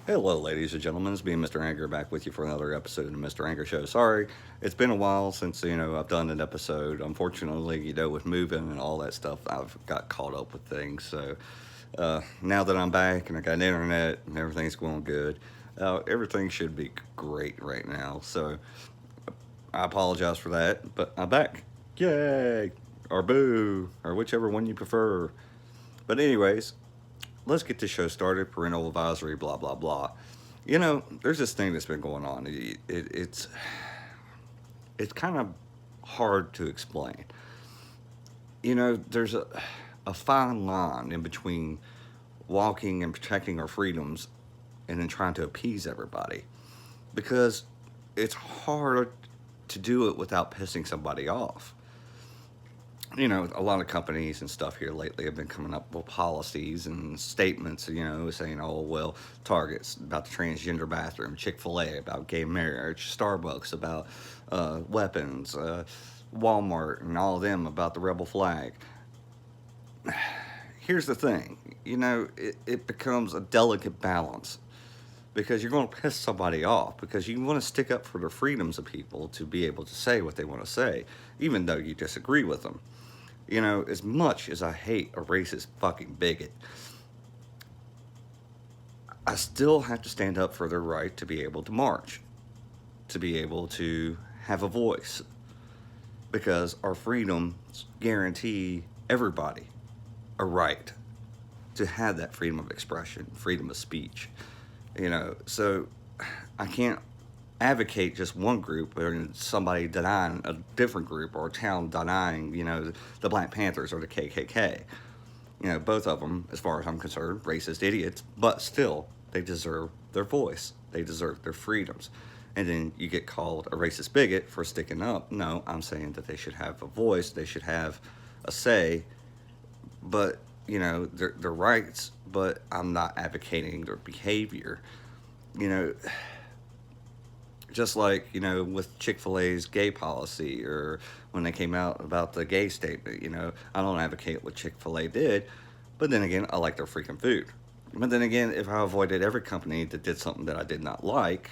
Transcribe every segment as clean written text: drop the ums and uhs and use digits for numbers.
Hello, ladies and gentlemen. It's me, Mr. Anger, back with you for another episode of the Mr. Anger Show. Sorry, it's been a while since I've done an episode. Unfortunately, with moving and all that stuff, I've got caught up with things. So now that I'm back and I got internet and everything's going good, everything should be great right now. So I apologize for that, but I'm back. Yay! Or boo, or whichever one you prefer. But anyways, let's get this show started. Parental advisory, blah blah blah. There's this thing that's been going on. It's kind of hard to explain. There's a fine line in between walking and protecting our freedoms and then trying to appease everybody because it's hard to do it without pissing somebody off. A lot of companies and stuff here lately have been coming up with policies and statements, saying, oh, well, Target's about the transgender bathroom, Chick-fil-A about gay marriage, Starbucks about weapons, Walmart and all of them about the rebel flag. Here's the thing, it becomes a delicate balance because you're going to piss somebody off because you want to stick up for the freedoms of people to be able to say what they want to say, even though you disagree with them. As much as I hate a racist fucking bigot, I still have to stand up for their right to be able to march, to be able to have a voice, because our freedoms guarantee everybody a right to have that freedom of expression, freedom of speech. So I can't advocate just one group or somebody denying a different group or a town denying, the Black Panthers or the KKK. Both of them, as far as I'm concerned, racist idiots, but still, they deserve their voice. They deserve their freedoms. And then you get called a racist bigot for sticking up. No, I'm saying that they should have a voice, they should have a say, but, their rights, but I'm not advocating their behavior. You know, just like with Chick-fil-A's gay policy or when they came out about the gay statement. I don't advocate what Chick-fil-A did, but then again, I like their freaking food. But then again, if I avoided every company that did something that I did not like,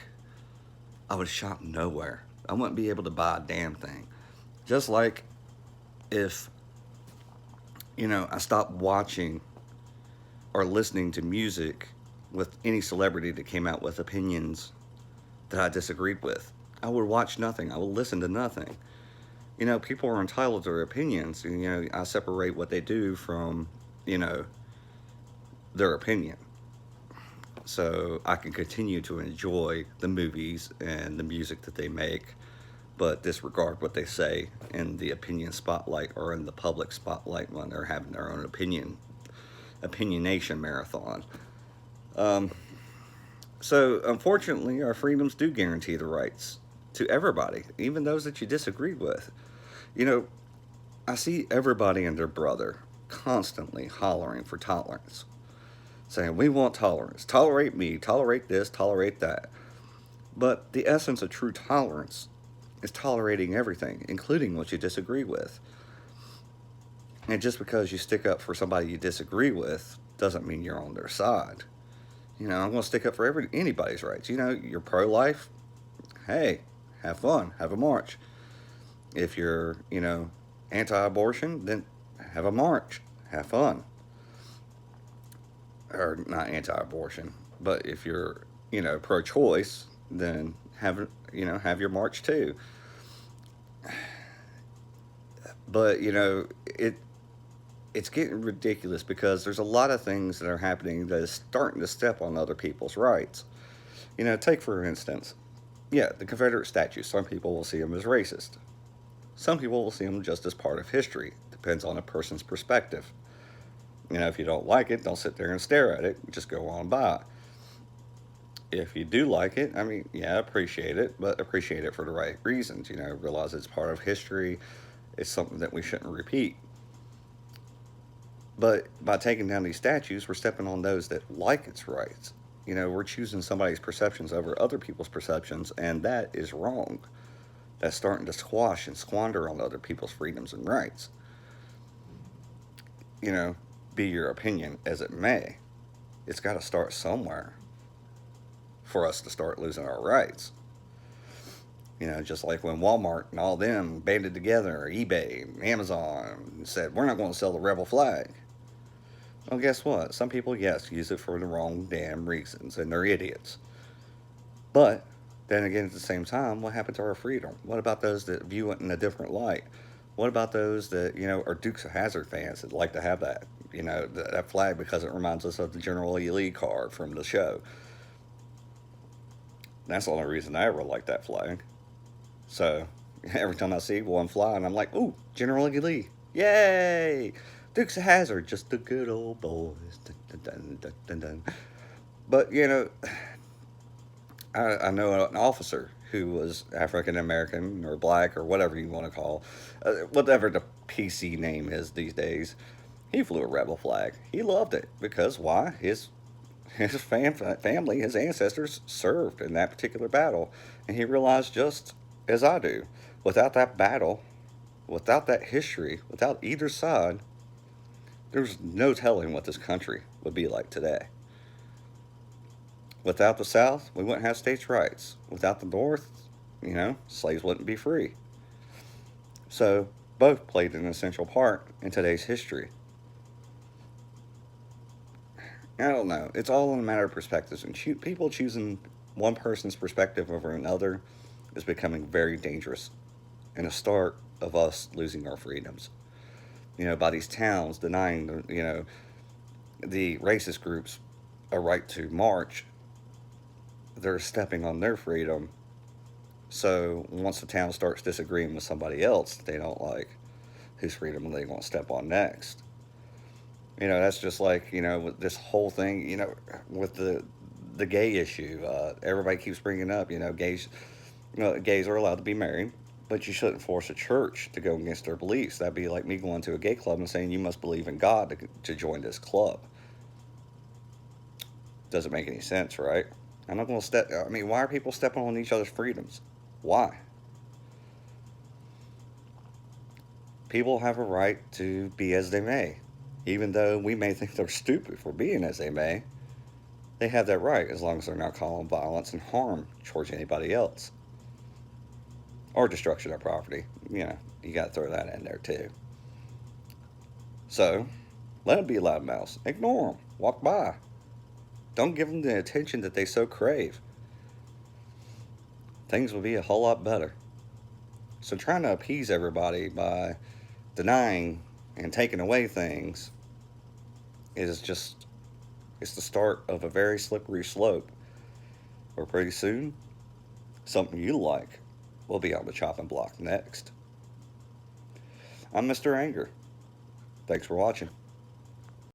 I would shop nowhere. I wouldn't be able to buy a damn thing. Just like if I stopped watching or listening to music with any celebrity that came out with opinions that I disagreed with, I would watch nothing. I would listen to nothing. People are entitled to their opinions. And, I separate what they do from, you know, their opinion. So I can continue to enjoy the movies and the music that they make, but disregard what they say in the opinion spotlight or in the public spotlight when they're having their own opinionation marathon. Um, so unfortunately, our freedoms do guarantee the rights to everybody, even those that you disagree with. You know, I see everybody and their brother constantly hollering for tolerance, saying, we want tolerance. Tolerate me, tolerate this, tolerate that. But the essence of true tolerance is tolerating everything, including what you disagree with. And just because you stick up for somebody you disagree with doesn't mean you're on their side. I'm going to stick up for anybody's rights. You're pro life, hey, have fun, have a march. If you're, anti abortion, then have a march, have fun. Or not anti abortion, but if you're, pro choice, then have your march too. But, it's getting ridiculous because there's a lot of things that are happening that is starting to step on other people's rights. Take for instance, yeah, the Confederate statues. Some people will see them as racist. Some people will see them just as part of history. Depends on a person's perspective. If you don't like it, don't sit there and stare at it. Just go on by. If you do like it, I mean, yeah, appreciate it, but appreciate it for the right reasons. Realize it's part of history. It's something that we shouldn't repeat. But by taking down these statues, we're stepping on those that like its rights. We're choosing somebody's perceptions over other people's perceptions, and that is wrong. That's starting to squash and squander on other people's freedoms and rights. You know, be your opinion as it may, it's got to start somewhere. for us to start losing our rights. You know, just like when Walmart and all them banded together, or eBay, and Amazon, and said, we're not going to sell the rebel flag. Well, guess what? Some people, yes, use it for the wrong damn reasons, and they're idiots. But then again, at the same time, what happened to our freedom? What about those that view it in a different light? What about those that, you know, are Dukes of Hazzard fans that like to have that, you know, that flag because it reminds us of the General Lee card from the show? That's the only reason I ever liked that flag. So every time I see one flying, I'm like, ooh, General Lee. Yay! Dukes of Hazzard, just the good old boys. Dun, dun, dun, dun, dun. But, you know, I know an officer who was African American or black or whatever you want to call, whatever the PC name is these days. He flew a rebel flag. He loved it because why? His family, his ancestors served in that particular battle, and he realized just as I do, without that battle, without that history, without either side, there's no telling what this country would be like today. Without the South, we wouldn't have states' rights. Without the North, you know, slaves wouldn't be free. So both played an essential part in today's history. I don't know. It's all in a matter of perspectives. And people choosing one person's perspective over another is becoming very dangerous and a start of us losing our freedoms. You know, by these towns denying, you know, the racist groups a right to march, they're stepping on their freedom. So once the town starts disagreeing with somebody else that they don't like, whose freedom are they going to step on next? You know, that's just like, you know, with this whole thing, you know, with the gay issue. Everybody keeps bringing up, gays are allowed to be married, but you shouldn't force a church to go against their beliefs. That'd be like me going to a gay club and saying you must believe in God to join this club. Doesn't make any sense, right? I'm not going to step. I mean, why are people stepping on each other's freedoms? Why? People have a right to be as they may. Even though we may think they're stupid for being as they may, they have that right as long as they're not causing violence and harm towards anybody else. Or destruction of property. You know, you got to throw that in there too. So, let them be loudmouths. Ignore them. Walk by. Don't give them the attention that they so crave. Things will be a whole lot better. So trying to appease everybody by denying and taking away things is just, it's the start of a very slippery slope where pretty soon something you like will be on the chopping block next. I'm Mr. Anger. Thanks for watching.